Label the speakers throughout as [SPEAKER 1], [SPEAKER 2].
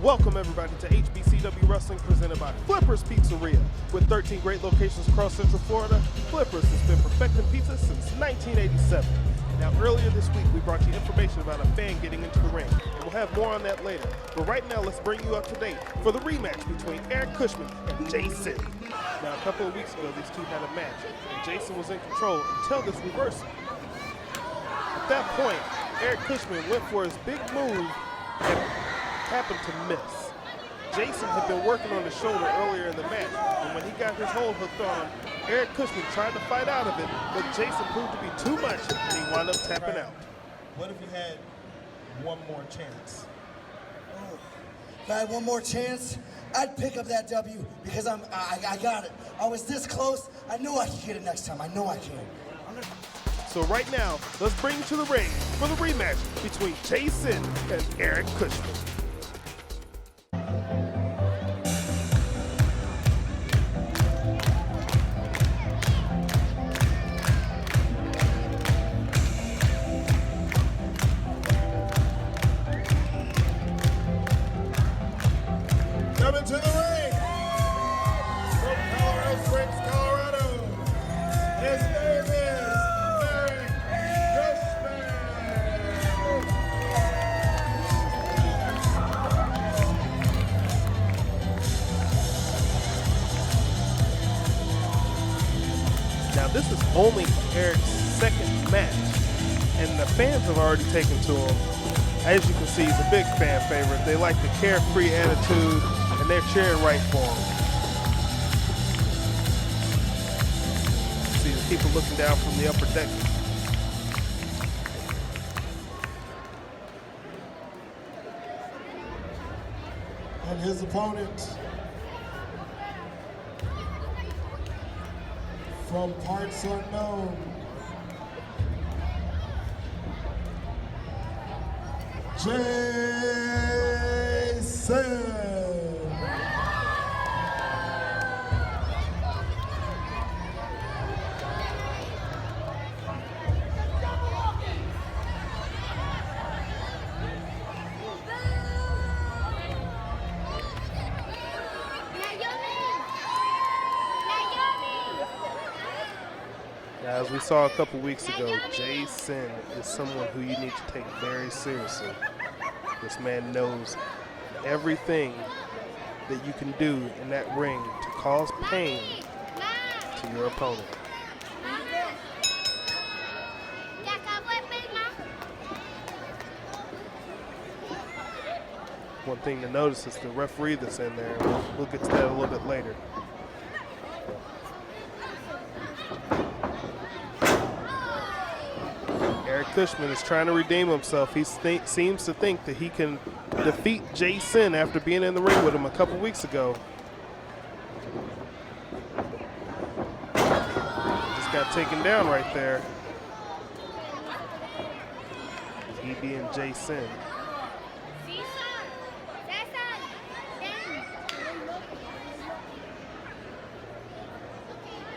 [SPEAKER 1] Welcome everybody to HBCW Wrestling presented by Flippers Pizzeria. With 13 great locations across Central Florida, Flippers has been perfecting pizza since 1987. Now earlier this week we brought you information about a fan getting into the ring, and we'll have more on that later. But right now let's bring you up to date for the rematch between Eric Cushman and JSIN. Now a couple of weeks ago these two had a match, and JSIN was in control until this reversal. At that point, Eric Cushman went for his big move and happened to miss. JSIN had been working on his shoulder earlier in the match, and when he got his hold hooked on, Eric Cushman tried to fight out of it, but JSIN proved to be too much, and he wound up tapping out.
[SPEAKER 2] What if you had one more chance?
[SPEAKER 3] Oh, if I had one more chance, I'd pick up that W because I got it. I was this close. I know I can get it next time. I know I can.
[SPEAKER 1] So right now, let's bring you to the ring for the rematch between JSIN and Eric Cushman.
[SPEAKER 2] Coming to the ring from Colorado Springs, Colorado. His name is Eric Cushman.
[SPEAKER 1] Now this is only Eric's second match, and the fans have already taken to him. As you can see, he's a big fan favorite. They like the carefree attitude, and they're cheering right for him. See the people looking down from the upper deck.
[SPEAKER 2] And his opponent from parts unknown, JSIN.
[SPEAKER 1] As we saw a couple weeks ago, JSIN is someone who you need to take very seriously. This man knows everything that you can do in that ring to cause pain to your opponent. One thing to notice is the referee that's in there. We'll get to that a little bit later. Eric Cushman is trying to redeem himself. He seems to think that he can defeat JSIN after being in the ring with him a couple weeks ago. Just got taken down right there. He being JSIN.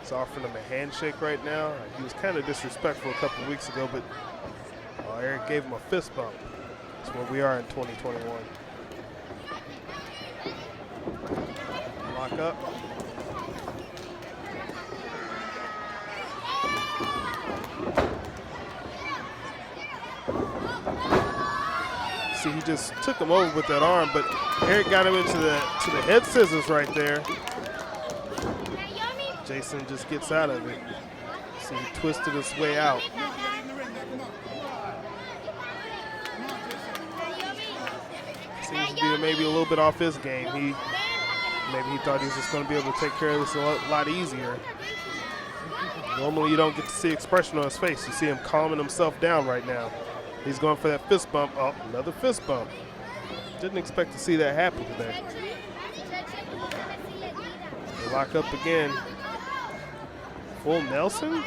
[SPEAKER 1] He's offering him a handshake right now. He was kind of disrespectful a couple of weeks ago, but Eric gave him a fist bump. That's where we are in 2021. Lock up. See, he just took him over with that arm, but Eric got him into the head scissors right there. JSIN just gets out of it. See, he twisted his way out. Seems to be maybe a little bit off his game. Maybe he thought he was just going to be able to take care of this a lot easier. Normally you don't get to see expression on his face. You see him calming himself down right now. He's going for that fist bump. Oh, another fist bump. Didn't expect to see that happen today. They lock up again. Full Nelson.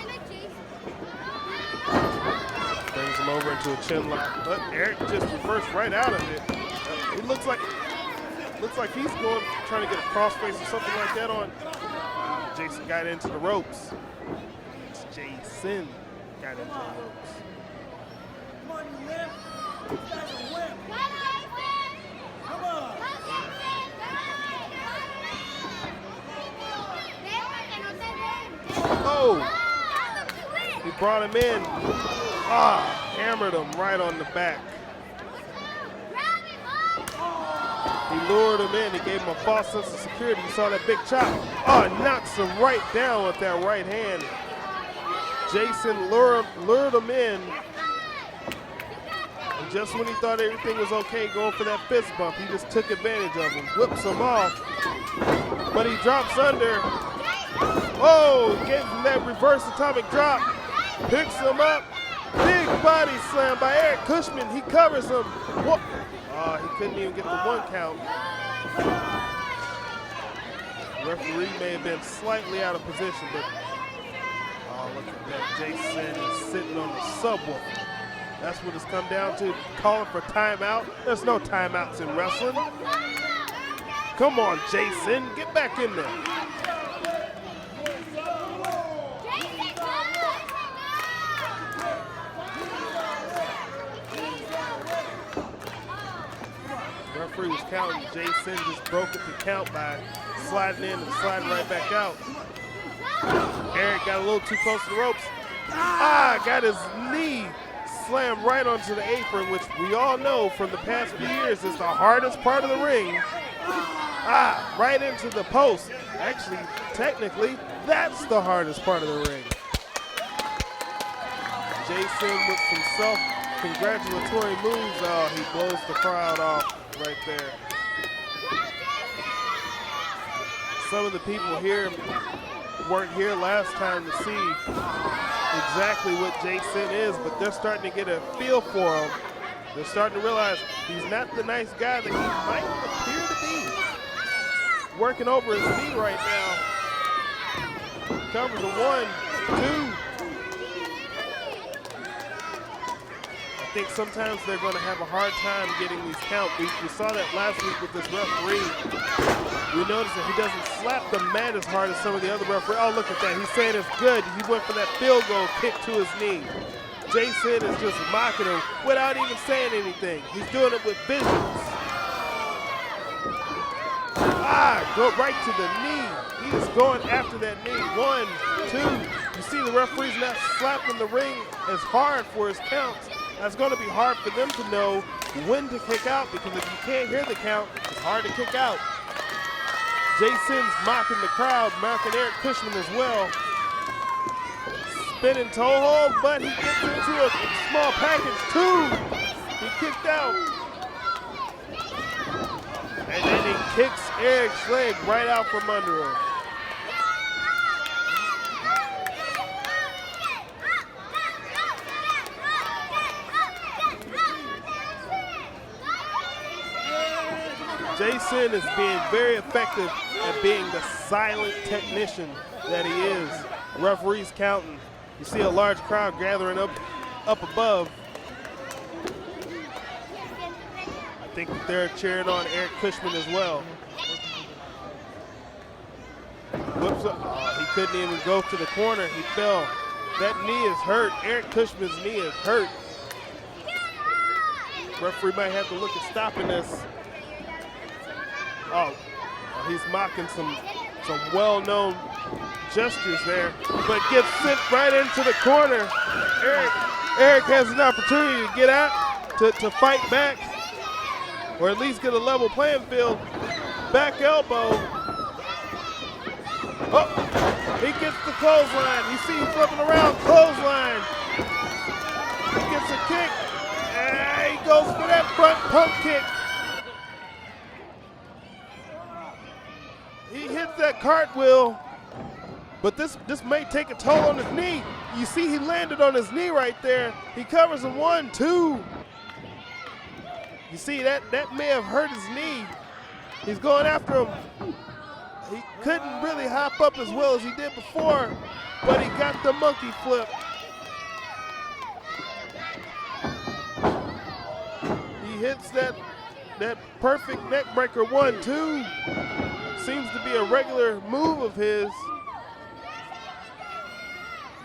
[SPEAKER 1] Brings him over into a chin lock. But Eric just reversed right out of it. It looks like he's trying to get a crossface or something like that on. JSIN got into the ropes. It's JSIN got into the ropes. brought him in. Hammered him right on the back. He lured him in. He gave him a false sense of security. You saw that big chop. Knocks him right down with that right hand. JSIN lured him in. And just when he thought everything was okay going for that fist bump, he just took advantage of him. Whips him off. But he drops under. Gave him that reverse atomic drop. Picks him up. Big body slam by Eric Cushman. He covers him. He couldn't even get the 1 count. Referee may have been slightly out of position, but look at that. JSIN is sitting on the subwoofer. That's what it's come down to, calling for timeout. There's no timeouts in wrestling. Come on, JSIN, get back in there. Referee was counting. JSIN just broke it to count by sliding in and sliding right back out. Eric got a little too close to the ropes. Got his knee slammed right onto the apron, which we all know from the past few years is the hardest part of the ring. Right into the post. Actually, technically, that's the hardest part of the ring. JSIN with some self-congratulatory moves. He blows the crowd off right there. Some of the people here weren't here last time to see exactly what JSIN is, but they're starting to get a feel for him. They're starting to realize he's not the nice guy that he might appear to be. Working over his knee right now. Covers a 1, 2. I think sometimes they're going to have a hard time getting these counts. We saw that last week with this referee. We noticed that he doesn't slap the mat as hard as some of the other referees. Look at that. He's saying it's good. He went for that field goal kick to his knee. JSIN is just mocking him without even saying anything. He's doing it with visions. Go right to the knee. He's going after that knee. 1, 2. You see the referee's not slapping the ring as hard for his counts. That's going to be hard for them to know when to kick out, because if you can't hear the count, it's hard to kick out. JSIN's mocking the crowd, mocking Eric Cushman as well. Spinning toe hold, but he gets into a small package too. He kicked out. And then he kicks Eric's leg right out from under him. JSIN is being very effective at being the silent technician that he is. Referees counting. You see a large crowd gathering up above. I think that they're cheering on Eric Cushman as well. Whips up. He couldn't even go to the corner. He fell. That knee is hurt. Eric Cushman's knee is hurt. Referee might have to look at stopping this. He's mocking some well-known gestures there, but gets sent right into the corner. Eric has an opportunity to get out, to fight back, or at least get a level playing field. Back elbow. He gets the clothesline. You see him flipping around, clothesline. He gets a kick. He goes for that front pump kick. He hits that cartwheel, but this may take a toll on his knee. You see he landed on his knee right there. He covers him 1, 2. You see that may have hurt his knee. He's going after him. He couldn't really hop up as well as he did before, but he got the monkey flip. He hits that perfect neck breaker 1, 2. Seems to be a regular move of his.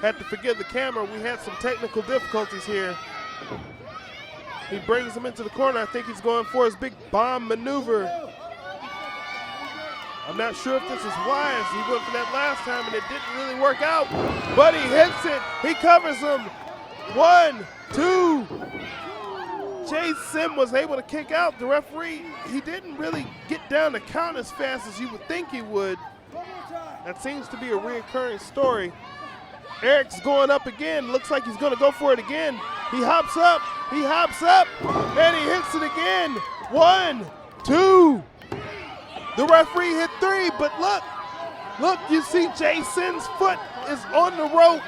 [SPEAKER 1] Had to forgive the camera. We had some technical difficulties here. He brings him into the corner. I think he's going for his big bomb maneuver. I'm not sure if this is wise. He went for that last time and it didn't really work out, but he hits it. He covers him. 1, 2. JSIN was able to kick out. The referee, he didn't really get down the count as fast as you would think he would. That seems to be a reoccurring story. Eric's going up again. Looks like he's going to go for it again. He hops up, and he hits it again. 1, 2. The referee hit 3, but look, you see JSIN's foot is on the rope.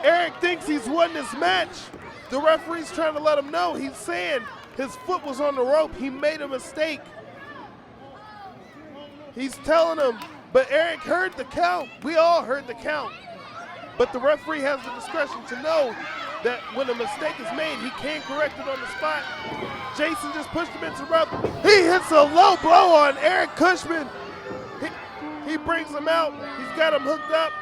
[SPEAKER 1] Eric thinks he's won this match. The referee's trying to let him know. He's saying his foot was on the rope. He made a mistake. He's telling him, but Eric heard the count. We all heard the count. But the referee has the discretion to know that when a mistake is made, he can't correct it on the spot. JSIN just pushed him into the rope. He hits a low blow on Eric Cushman. He brings him out. He's got him hooked up.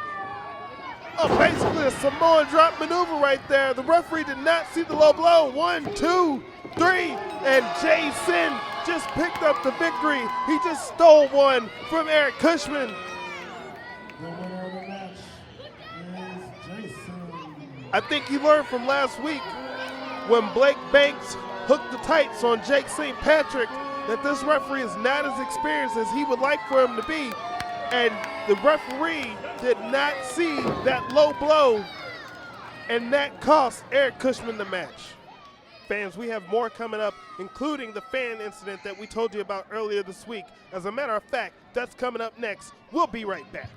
[SPEAKER 1] Oh, basically a Samoan drop maneuver right there. The referee did not see the low blow. 1, 2, 3, and JSIN just picked up the victory. He just stole one from Eric Cushman.
[SPEAKER 2] The winner of the match is JSIN.
[SPEAKER 1] I think he learned from last week when Blake Banks hooked the tights on Jake St. Patrick that this referee is not as experienced as he would like for him to be. And the referee did not see that low blow, and that cost Eric Cushman the match. Fans, we have more coming up, including the fan incident that we told you about earlier this week. As a matter of fact, that's coming up next. We'll be right back.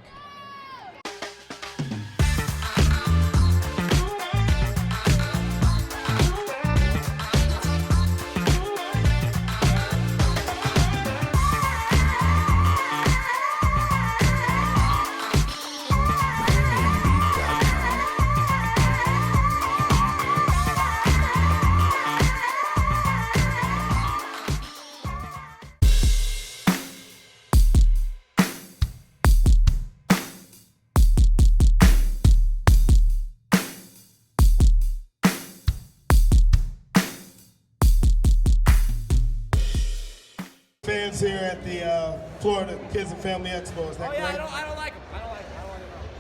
[SPEAKER 2] Fans here at the Florida Kids and Family Expo, is that correct?
[SPEAKER 4] I don't like him.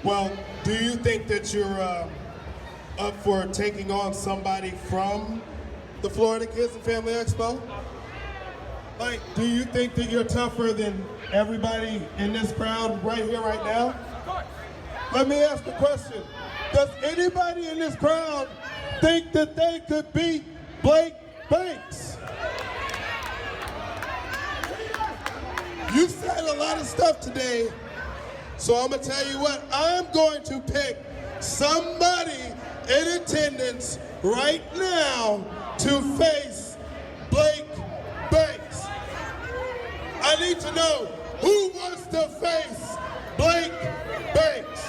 [SPEAKER 2] Well, do you think that you're up for taking on somebody from the Florida Kids and Family Expo? Like, do you think that you're tougher than everybody in this crowd right here, right now?
[SPEAKER 4] Of course.
[SPEAKER 2] Let me ask a question. Does anybody in this crowd think that they could beat Blake Banks? You said a lot of stuff today, so I'm gonna tell you what, I'm going to pick somebody in attendance right now to face Blake Banks. I need to know who wants to face Blake Banks.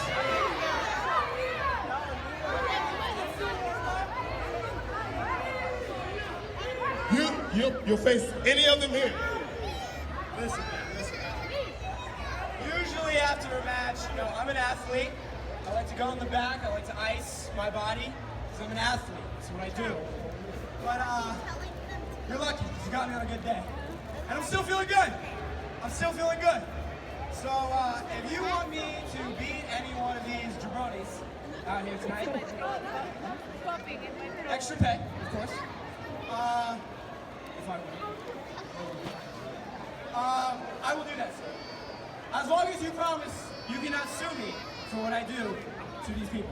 [SPEAKER 2] You'll face any of them here.
[SPEAKER 4] Listen. Usually after a match, I'm an athlete. I like to go in the back. I like to ice my body because I'm an athlete. That's what I do. But you're lucky because you got me on a good day. And I'm still feeling good. So if you want me to beat any one of these jabronis out here tonight, extra pay, of course. If I win. I will do that, sir. As long as you promise you cannot sue me for what I do to these people.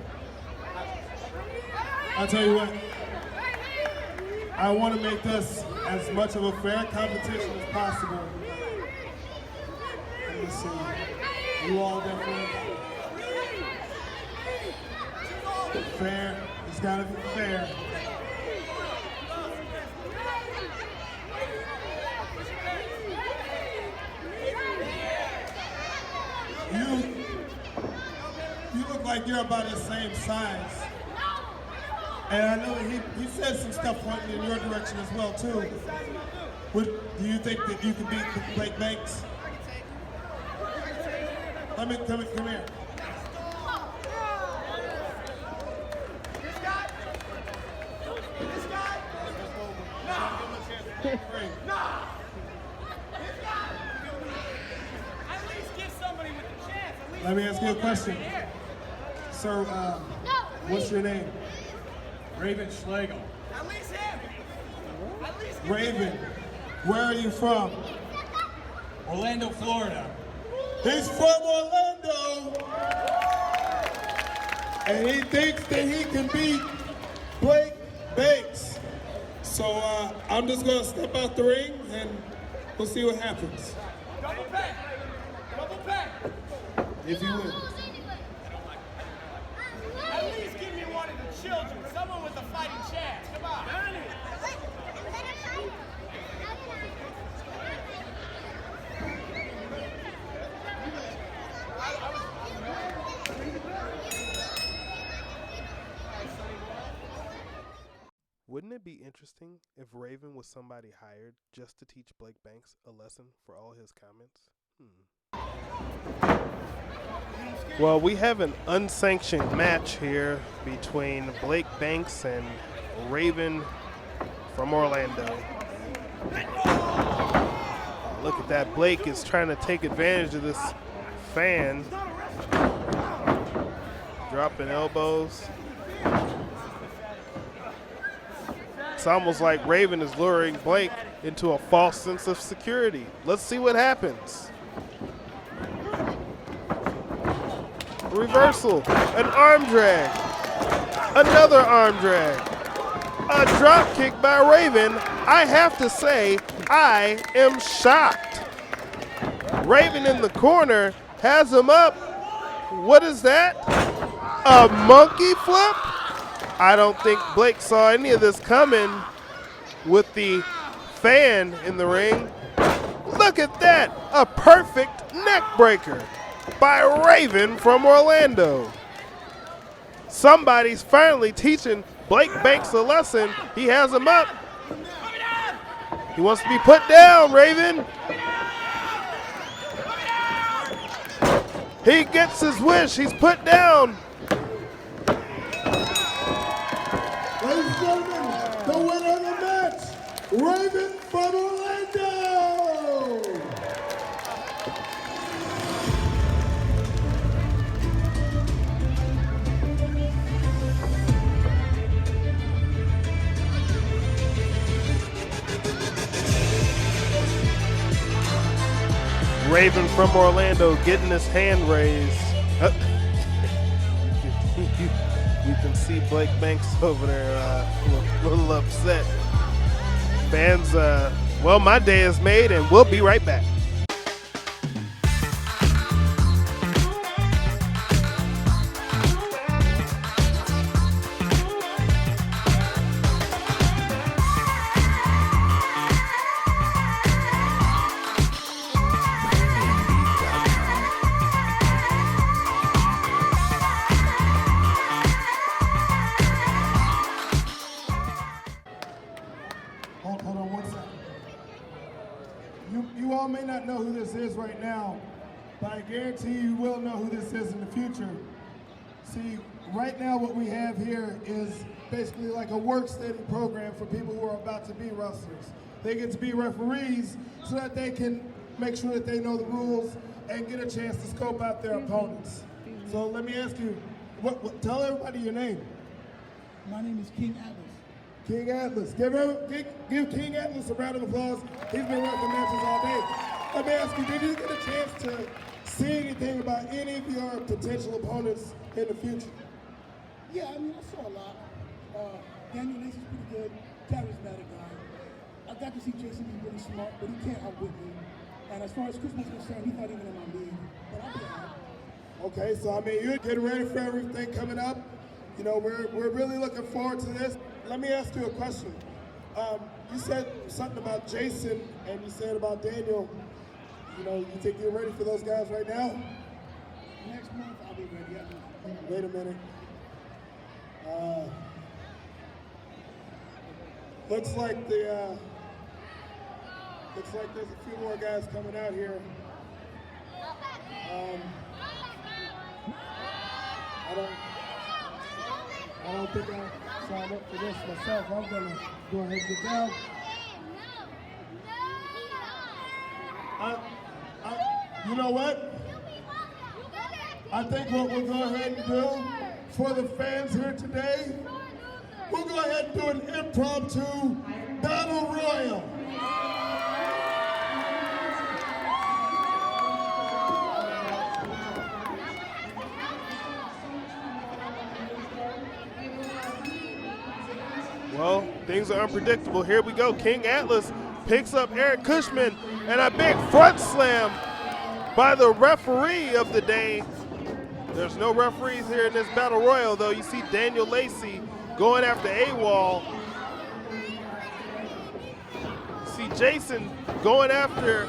[SPEAKER 2] I'll tell you what, I want to make this as much of a fair competition as possible. Let me see. You all definitely fair. It's got to be fair. You look like you're about the same size. And I know he said some stuff pointing in your direction as well, too. Do you think that you can beat Blake Banks? Come here.
[SPEAKER 4] This guy? Nah.
[SPEAKER 2] Let me ask you a question. Sir, what's your name?
[SPEAKER 5] Raven Schlegel.
[SPEAKER 4] At least him. At least
[SPEAKER 2] Raven. Where are you from?
[SPEAKER 5] Orlando, Florida.
[SPEAKER 2] He's from Orlando. And he thinks that he can beat Blake Banks. So I'm just gonna step out the ring and we'll see what happens.
[SPEAKER 4] double pay. Double pay.
[SPEAKER 2] If you win.
[SPEAKER 4] At least give me one of the children. Someone with a fighting chance. Come on.
[SPEAKER 1] Wouldn't it be interesting if Raven was somebody hired just to teach Blake Banks a lesson for all his comments? Well, we have an unsanctioned match here between Blake Banks and Raven from Orlando. Look at that. Blake is trying to take advantage of this fan. Dropping elbows. It's almost like Raven is luring Blake into a false sense of security. Let's see what happens. Reversal, an arm drag, another arm drag, a drop kick by Raven. I have to say, I am shocked. Raven in the corner has him up. What is that? A monkey flip? I don't think Blake saw any of this coming with the fan in the ring. Look at that, a perfect neck breaker by Raven from Orlando. Somebody's finally teaching Blake Banks a lesson. He has him up. He wants to be put down, Raven. He gets his wish, he's put down.
[SPEAKER 2] Ladies and gentlemen, the winner of the match, Raven from Orlando!
[SPEAKER 1] Raven from Orlando getting his hand raised. You can see Blake Banks over there a little upset. Fans, well, my day is made, and we'll be right back.
[SPEAKER 2] Hold on 1 second. You all may not know who this is right now, but I guarantee you will know who this is in the future. See, right now what we have here is basically like a work study program for people who are about to be wrestlers. They get to be referees so that they can make sure that they know the rules and get a chance to scope out their opponents. So let me ask you, tell everybody your name.
[SPEAKER 6] My name is King Atlas.
[SPEAKER 2] King Atlas. Give King Atlas a round of applause. He's been working matches all day. Let me ask you, did you get a chance to see anything about any of your potential opponents in the future?
[SPEAKER 6] Yeah, I mean, I saw a lot. Daniel Lacey's pretty good, charismatic guy. I got to see JSIN be really smart, but he can't outwit me. And as far as Cushman's concerned, he's not even in my league, but I'll be all right.
[SPEAKER 2] Okay, so I mean, you're getting ready for everything coming up. You know, we're really looking forward to this. Let me ask you a question. You said something about JSIN, and you said about Daniel. You know, you think you're ready for those guys right now?
[SPEAKER 6] Next month, I'll be ready.
[SPEAKER 2] Wait a minute. Looks like there's a few more guys coming out here. I don't think I signed up for this myself. I'm gonna go ahead and get down. You know what? I think what we'll go ahead and do for the fans here today, we'll go ahead and do an impromptu battle royal.
[SPEAKER 1] Well, things are unpredictable. Here we go. King Atlas picks up Eric Cushman, and a big front slam by the referee of the day. There's no referees here in this battle royal, though. You see Daniel Lacey going after AWOL. You see JSIN going after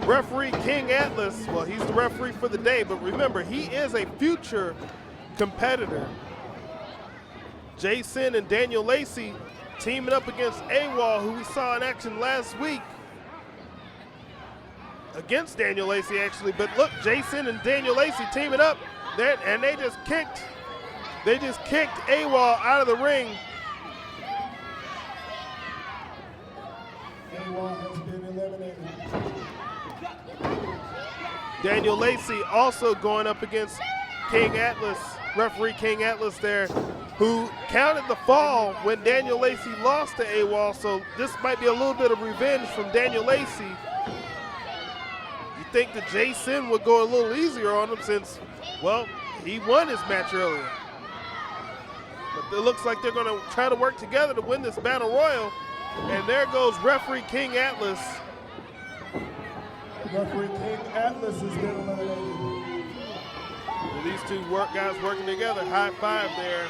[SPEAKER 1] referee King Atlas. Well, he's the referee for the day, but remember, he is a future competitor. JSIN and Daniel Lacey teaming up against AWOL, who we saw in action last week against Daniel Lacey, actually. But look, JSIN and Daniel Lacey teaming up there, and they just kicked AWOL out of the ring.
[SPEAKER 2] AWOL has been eliminated.
[SPEAKER 1] Daniel Lacey also going up against King Atlas, referee King Atlas there, who counted the fall when Daniel Lacey lost to AWOL, so this might be a little bit of revenge from Daniel Lacey. You think that JSIN would go a little easier on him since, well, he won his match earlier. But it looks like they're going to try to work together to win this battle royal, and there goes referee King Atlas.
[SPEAKER 2] Referee King Atlas has been eliminated.
[SPEAKER 1] These two guys working together, high five there.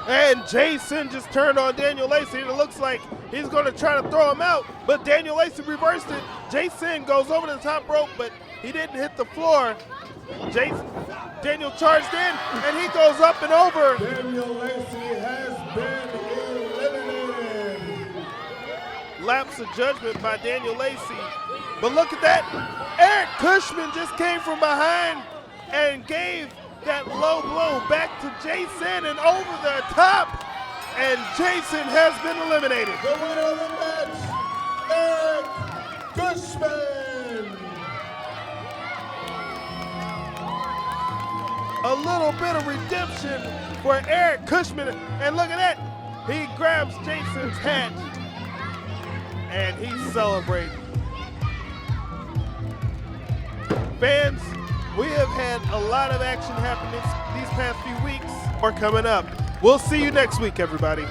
[SPEAKER 1] And JSIN just turned on Daniel Lacey, and it looks like he's going to try to throw him out, but Daniel Lacey reversed it. JSIN goes over the top rope, but he didn't hit the floor. Daniel charged in, and he goes up and over.
[SPEAKER 2] Daniel Lacey has been eliminated.
[SPEAKER 1] Lapse of judgment by Daniel Lacey. But look at that. Eric Cushman just came from behind and gave that low blow back to JSIN and over the top, and JSIN has been eliminated.
[SPEAKER 2] The winner of the match, Eric Cushman.
[SPEAKER 1] A little bit of redemption for Eric Cushman, and look at that. He grabs JSIN's hat, and he's celebrating. Fans, we have had a lot of action happening these past few weeks. We're coming up. We'll see you next week, everybody.